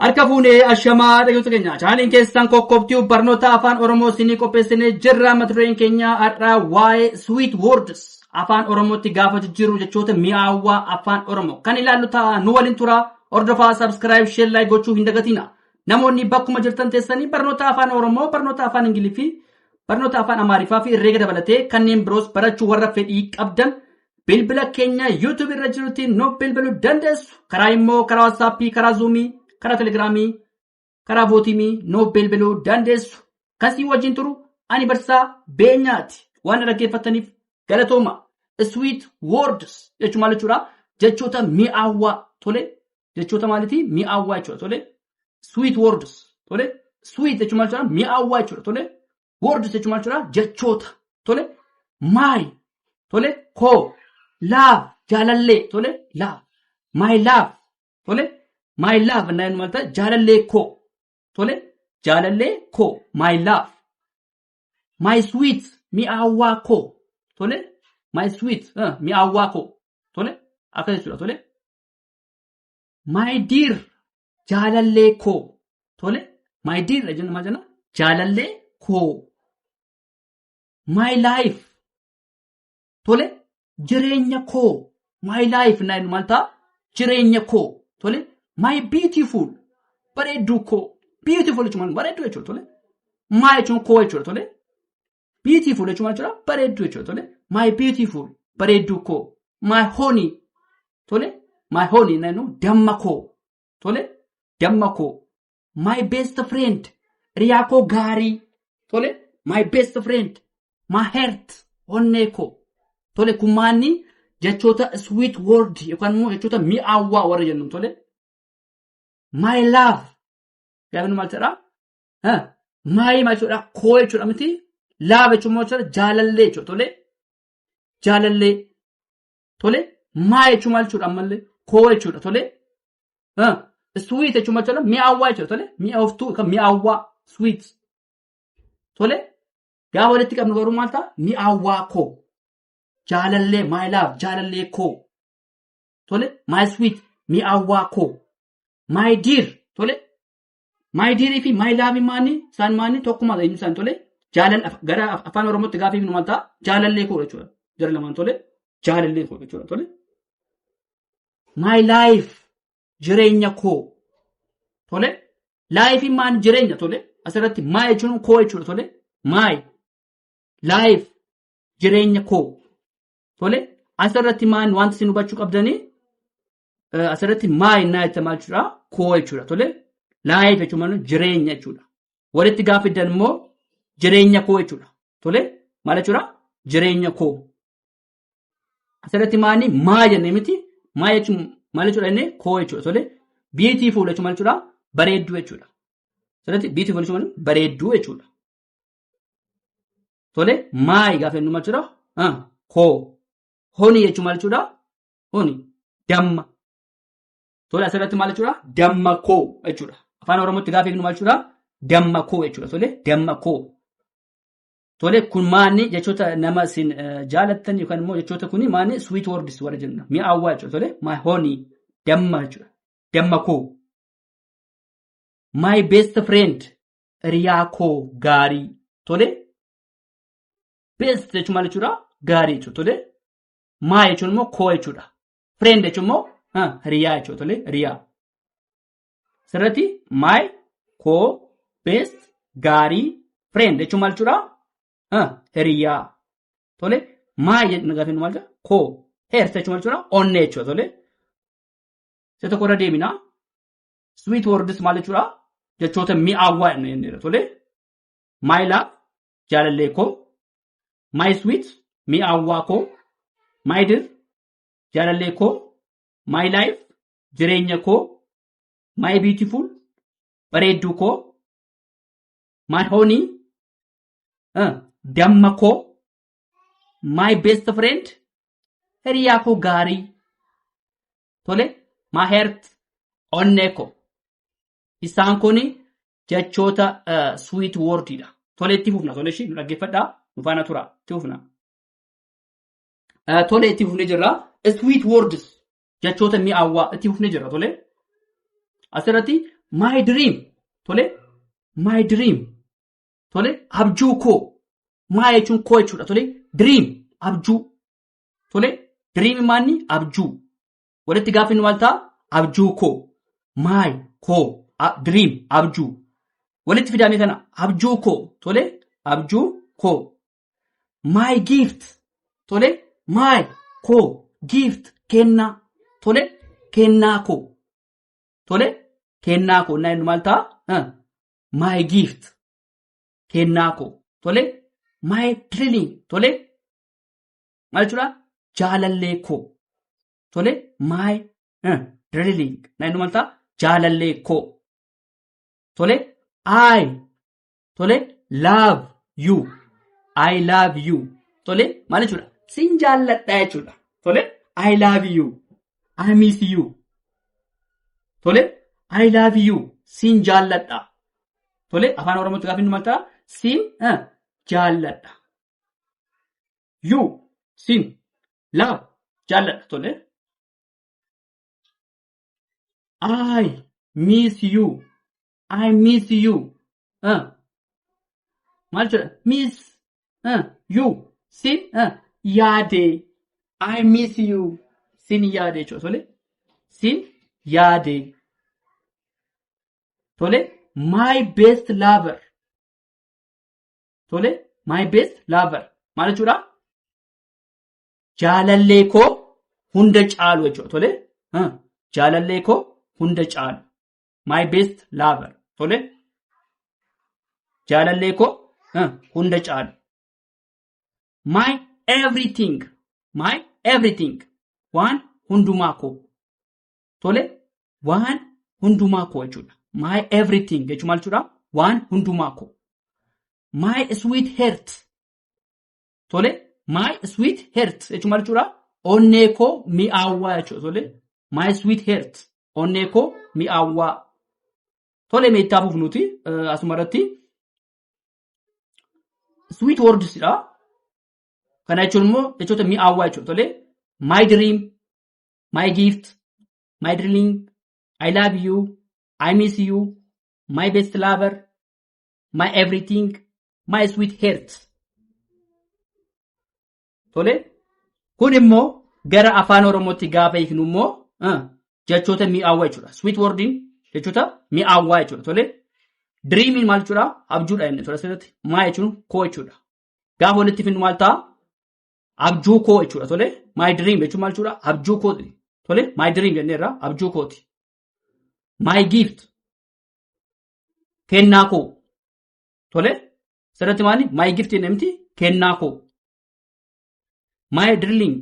Harka fuunee ashamaa dhaggeeffattoota keenya chaaniin keessan kokkobtuu barnoota afaan Oromoo sinii qopheessinee jirra. Mata dureen keenya har'aa waa'ee sweet words afaan Oromootti gaafa jijjiirru jechoota mi'aawaa afaan Oromoo kan ilaallu ta'a. Nu waliin tura. Hordofaa, subscribe, share, like gochuu hin dagatina. Namoonni bakkuma jirtan teessanii barnoota afaan Oromoo, barnoota afaan Ingiliffii, barnoota afaan Amaariffaa fi herreega dabalatee kanneen biroos barachuu warra fedhii qabdan bilbila keenya YouTube irra jirutti nu bilbiluu dandeessu. Karaa immoo karaa WhatsApp, karaa Zoom, karaa Telegram, karaa Votimii nu bilbiluu dandeessu. Kasii wajjin turu ani barsaa beenyaati. Waan dhaggeeffataniif galatooma. Sweet words jechuun maal jechuudha? Jechoota mi'aawaa tole. Jechoota maaliti? Mi'aawaa jechuudha tole. Sweet words tole. Sweet jechuun maal jechuudha? Mi'aawaa jechuudha tole. Words jechuun maal jechuudha? Jechoota tole. My tole. Ko love jaalallee tole. Love. My love tole. My love naan maal ta'a? Jaalallee ko tole. Jaalallee ko. My love. My sweet mi'aawaa ko tole. My sweet mi'aawaa ko tole. Akka jechuudha tole. My dear jaalallee ko tole. My dear jenna maal jenna? Jaalallee ko. My life tole. Jireenya ko. My life naan maal ta'a? Jireenya ko tole. My beautiful bareedduu ko. Beautiful jechuun bareedduu jechuudha tole. My jechuun ko jechuudha tole. Beautiful jechuun maal jechuudha? Bareedduu jechuudha tole. My beautiful bareedduu ko. My honey tole. My honey nanu damma ko tole. Damma ko. My best friend riyaa ko gaarii tole. My best friend. My heart onnee ko tole. Kumaanni jechoota sweet word yookaan immoo jechoota mi'aawaa warra jennu tole. My love gaafa maal jedhaa? My maal jechuudha? Ko jechuudha miti. Love jechuun maal jechuudha? Jaalallee jechuudha tole. Jaalallee tole. My jechuun maal jechuudha ammallee? Ko jechuudha tole. Sweet jechuun maal jechuudha? Mi'aawaa jechuudha tole. Mi'aawtuu kan mi'aawaa sweet tole. Gaafa walitti qabnu garuu maal ta'a? Mi'aawaa ko. Jaalallee my love jaalallee ko tole. My sweet mi'aawaa ko. My dear tole. My dear fi my love maani isaan maani tokkuma ta'e isaan tole. Gara afaan Oromootti gaafa ibnu maal ta'a? Jaalallee ko jechuudha. Jara lamaan tole. Jaalallee ko jechuudha tole. My life jireenya ko tole. Life maani jireenya tole. Asirratti my jechuun ko jechuudha tole. My life jireenya ko tole. Asirratti maani wanta isin hubachuu qabdanii asirratti my naa itti maal jechuudha? Ko jechuudha tole. Life jechuun maal jireenya jechuudha. Walitti gaafa fiddan immoo jireenya ko jechuudha tole. Maal jechuudha? Jireenya ko. Asirratti maani maa jennee miti. Maa jechuun maal jechuudha inni? Ko jechuudha tole. Beautiful jechuun maal jechuudha? Bareedduu jechuudha. Asirratti beautiful jechuun bareedduu jechuudha. Tole. Maa gaafa jennu maal jechuudha? Ko. Honey jechuun maal jechuudha? Honey. Damma. Tole asirratti maal jechuudha? Damma ko jechuudha. Afaan Oromootti gaafa jennu maal jechuudha? Damma ko jechuudha tole. Damma ko. Tole kun maani jechoota nama isin jaalattan yookaan immoo jechoota kuni maani sweet words warra jenna. Mi'aawaa jechuudha tole. My honey damma jechuudha. Damma ko. My best friend riyaa ko gaarii tole. Best jechuun maal jechuudha? Gaarii jechuudha tole. My jechuun immoo ko jechuudha. Friend jechuun immoo riyaa jechuudha tole. Riyaa. Sirratti my ko best gaarii friend jechuun maal jechuudha? Riyaa tole. My jechuun gaafa maal jechuudha? Ko. Heart jechuun maal jechuudha? Onnee jechuudha tole. Isa tokko irra deemina. Sweet words maal jechuudha? Jechoota mi'aawaa jenneera tole. My love jaalallee ko. My sweet mi'aawaa ko. My dear jaalallee ko. My life jireenya ko. My beautiful bareedduu ko. My honey damma ko. My best friend hiriyaa ko gaarii tole. My heart onnee ko. Isaan kuni jechoota sweet wordidha. Tole itti fufna tole ishii dhaggeeffadhaa nu faana tura itti fufna. Tole itti fufnee jirra. Sweet words jechoota mi'aawaa itti fufnee jirra tole. Asirratti my dream tole my dream tole abjuu koo my jechuun koo jechuudha tole dream abjuu tole dream maanni abjuu walitti gaafin maal ta'a abjuu koo my koo dream abjuu walitti fidame kana abjuu koo tole abjuu koo my gift tole my koo gift kenna tole kenna ko tole kenna ko na maal ta'a my gift kenna ko tole my drilling tole maal jechuudha jaalallee ko tole my drilling na maal ta'a jaalallee ko tole I tole love you I love you tole maal jechuudha sin jaalladha jechuudha tole I love you I miss you tole I love you sin jaalladha tole afaan oromootti gaafin maal ta'a sin jaalladha you sin love jaalladha tole I miss you I miss you maal jechuudha miss you sin yaade I miss you sin yaade jechuudha tole sin yaade tole my best lover tole my best lover maal jechuudha jaalallee koo hunda caalu jechuudha tole jaalallee koo hunda caalu my best lover tole jaalallee koo hunda caalu my everything waan hundumaa koo tole waan hundumaa koo jechuudha my everything jechuun maal jechuudha waan hundumaa koo my sweet heart tole my sweet heart jechuun maal jechuudha onnee koo mi'aawwaa jechuudha tole my sweet heart onnee koo mi'aawwaa tole meettaafuuf nuti asuma irratti sweet words dha kana jechuun immoo jechoota mi'aawwaa jechuudha tole my dream my gift my drilling I love you I miss you my best lover my everything my sweet heart tole kun immoo gara afaan oromootti gaafa hiiknu immoo jechoota mi'aawwaa jechuudha sweet wordin jechoota mi'aawwaa jechuudha tole dreamin maal jechuudha abjuudha inni tole asirratti my jechuun koo jechuudha gaafa walitti finnu maal ta'a abjuu koo jechuudha tole my dream jechuun maal jechuudha abjuu kooti tole my dream jenneerra abjuu kooti my gift kennaa koo tole asirratti maali my gift jennee kennaa koo my drilling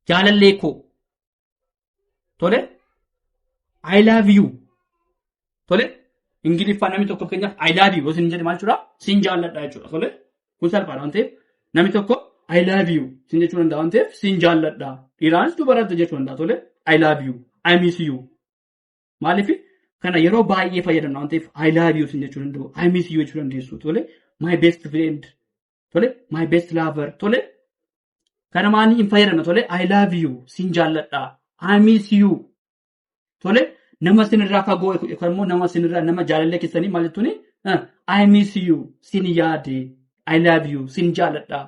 jaalallee koo tole I love you tole ingiliffaan namni tokko keenyaaf I love you sin jedhe maal jechuudha sin jaalladha jechuudha tole kun salphaadha waan ta'eef namni tokko I love you sin jechuu danda'a waan ta'eef sin jaalladha dhiiraanis dubaraanis jechuu danda'a tole I love you I miss you maaliif kana yeroo baay'ee fayyadamna waan ta'eef I love you sin jechuu danda'u I miss you jechuu dandeessu tole my best friend tole my best lover tole kana maanii hin fayyadamna tole I love you sin jaalladha I miss you tole nama sinirraa fagoo yookaan immoo nama sinirraa nama jaalallee keessanii maal jettuuni I miss you sin yaade I love you sin jaaladha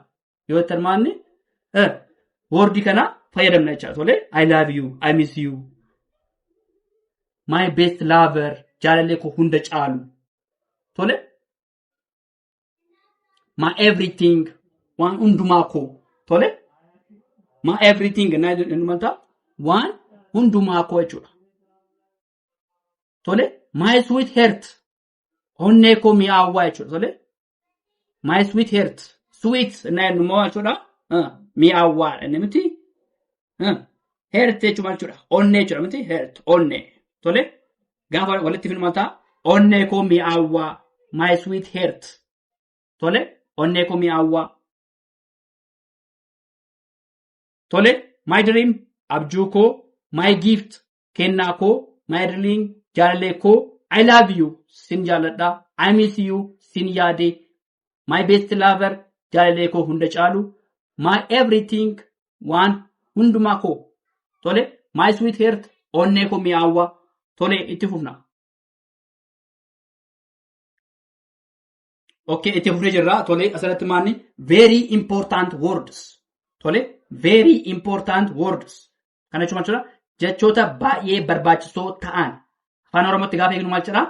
yoo tarmaanni wordi kana fayyadamna jechuudha tole I love you I miss you my best lover jaalallee koo hunda caalu tole my everything waan hundumaa koo tole my everything na maalta waan hundumaa koo jechuudha tole my sweet heart onnee koo mi'aawwaa jechuudha tole my sweet heart sweet na numoo jechuudha mi'aawwaa inni miti heart jechuudha jechuudha onnee jechuudha miti heart onnee tole gaafa walitti filma ta'a onnee koo mi'aawwaa my sweet heart tole onnee koo mi'aawwaa tole my dream abjuu koo my gift kennaa koo my drilling jaalallee koo I love you sin jaaladha I miss you sin yaade my best lover jaalallee koo hunda caalu my everything waan hundumaa koo tole my sweet heart onnee koo mi'aawwaa tole itti fufna Okay, itti fufnee jirra. Tole, asirratti maanni very important words. Tole, very important words. Kana jechuun maal jedha? Jechoota baay'ee barbaachisoo ta'an. Afaan Oromootti gaafa eegnu maal jedha?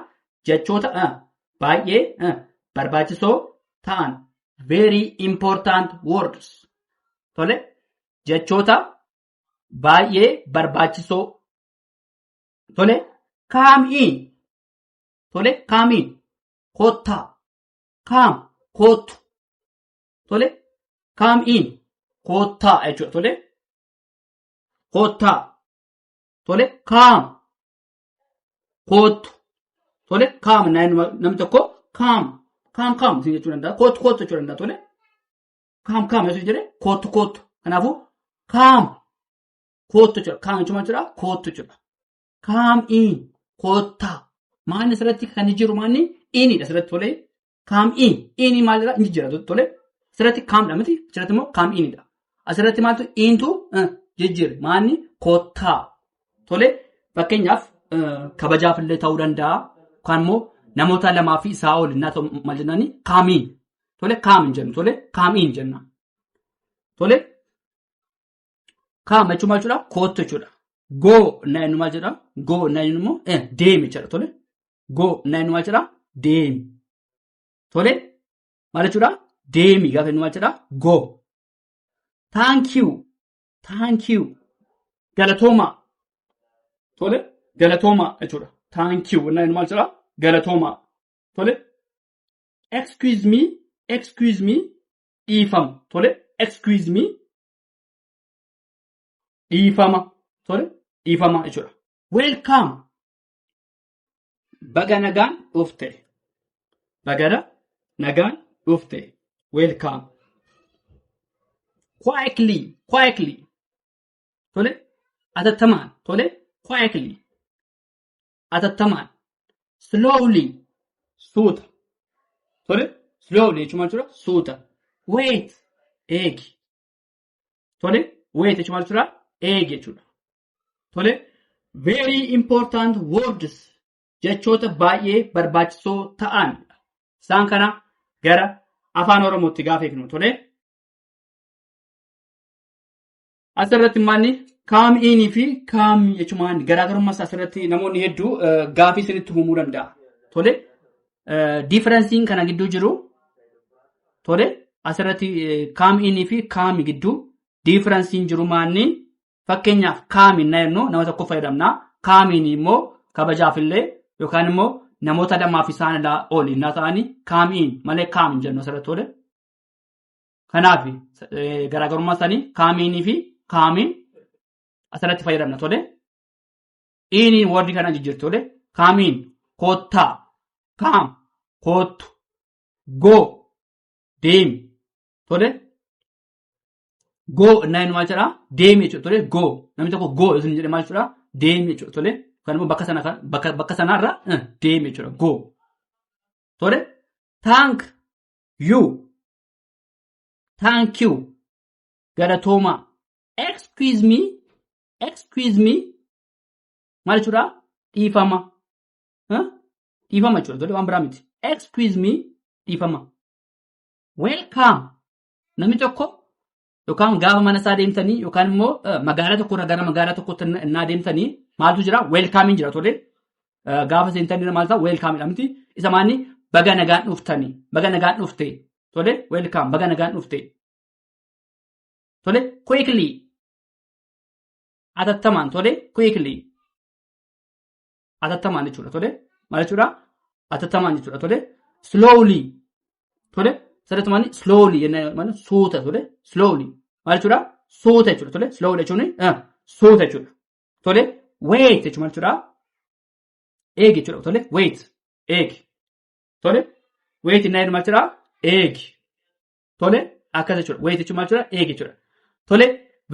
Jechoota baay'ee barbaachisoo ta'an. Very important words. Tole, jechoota baay'ee barbaachisoo. Tole, come in. Tole, come in. Kottaa. Come, kottu. Tole, come in. Kottaa jechuudha. Tole, kottaa. Tole, come. Kottu. Tole, come. Namni tokko come. Come jechuu danda'a. Kottu jechuu danda'a. Tole, come yoo jedhe kottu. Kanaafuu come. Kottu jechuudha. Come jechuun maal jedhaa? Kottu jechuudha. Come in. Kottaa. Maanni asirratti kan jiru maanni inidha asirratti. Tole, come in. Inni maalidha? Inni jira. Tole, asirratti come dha miti. Asirratti immoo come inidha. Asirratti maaltu intu jijjiire. Maanni kottaa. Tole, fakkeenyaaf kabajaaf illee ta'uu danda'a. Yookaan immoo namoota lamaa fi isaa ol innaa ta'u maal jennaani? Come in. Tole, come jennu. Tole, come in jenna. Tole, come jechuun maal jechuudha? Kottu jechuudha. Go innaa inni maal jedha? Go innaa inni immoo deemi jechuudha. Tole, go innaa inni maal jedha? Deemi. Tole, maal jechuudha? Deemi gaafa inni maal jedha? Go. Thank you. Galatooma. Tole, galatooma jechuudha. Thank you innaa inni maal jedha? Galatooma. Tole, excuse me. Dhiifama. Tole, excuse me. Dhiifama. Tole, dhiifama jechuudha. Welcome. Baga nagaan dhufte. Bagara nagaan dhufte. Welcome. Quietly. Tole, atattamaan. Tole, quietly. Atattamaan. Slowly. Suuta. Tole, slowly jechuun maal jechuudha? Suuta. Wait. Eegi. Tole, wait jechuun maal jechuudha? Eegi jechuudha. Tole, very important words. Jechoota baay'ee barbaachisoo ta'an. Isaan kana gara afaan Oromootti gaafa eegnu. Tole, asirratti maanni come in fi come jechuun garaagarummaa asirratti namoonni hedduu gaafii isinitti uumuu danda'a. Tole, differensiin kana gidduu jiru. Tole, asirratti come in fi come gidduu differensiin jiru maanni? Fakkeenyaaf come innaa jennu nama tokko fayyadamna. Come in immoo kabajaaf illee yookaan immoo namoota lamaaf isaan irraa ol innaa ta'anii come in malee come hin jennu asirratti. Tole, kanaaf garaagarummaa isaanii come in fi come asirratti fayyadamna. Tole, inni warri kana jijjiirti. Tole, come in kottaa. Come kottu. Go deemi. Tole, go innaa inni maal jedhaa? Deemi jechuudha. Tole, go namni tokko go isin jedhe maal jechuudha? Deemi jechuudha. Tole, kan immoo bakka sanarra deemi jechuudha. Go. Tole, thank you. Galatooma. Excuse me. Maal jechuudha? Dhiifama. Dhiifama jechuudha. Tole, waan biraa miti. Excuse me. Dhiifama. Welcome. Namni tokko yookaan gaafa mana isaa deemtanii yookaan immoo magaalaa tokkorraa gara magaalaa tokkotti innaa deemtanii maaltu jira? Welcome jira. Tole, gaafa seentanii maal ta'a? Welcome dha miti. Isa maanni baga nagaan dhuftanii. Baga nagaan dhufte. Tole, welcome. Baga nagaan dhufte. Tole, quickly. Atattamaan. Tole, quickly. Atattamaan jechuudha. Tole, maal jechuudha? Atattamaan jechuudha. Tole, slowly. Tole, sadatti maanni slowly jennaan suuta. Tole, slowly. Maal jechuudha? Suuta jechuudha. Tole, slowly jechuun suuta jechuudha. Tole, wait jechuun maal jechuudha? Eegi jechuudha. Tole, wait. Eegi. Tole, wait innaa maal jechuudha? Eegi. Tole, akkas jechuudha. Wait jechuun maal jechuudha? Eegi jechuudha. Tole,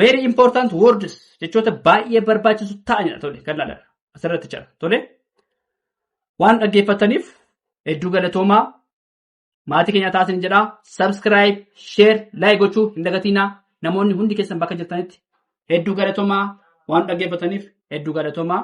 very important words jechoota baay'ee barbaachisu ta'anidha. Tole, kan laalaa asirratti jira. Tole, waan dhaggeeffataniif hedduu galatoomaa. Maatii keenya taasisan jedhaa. Subscribe, share, like gochuu hin dagatinaa. Namoonni hundi keessan bakka jirtanitti hedduu galatoomaa. Waan dhaggeeffataniif hedduu galatoomaa.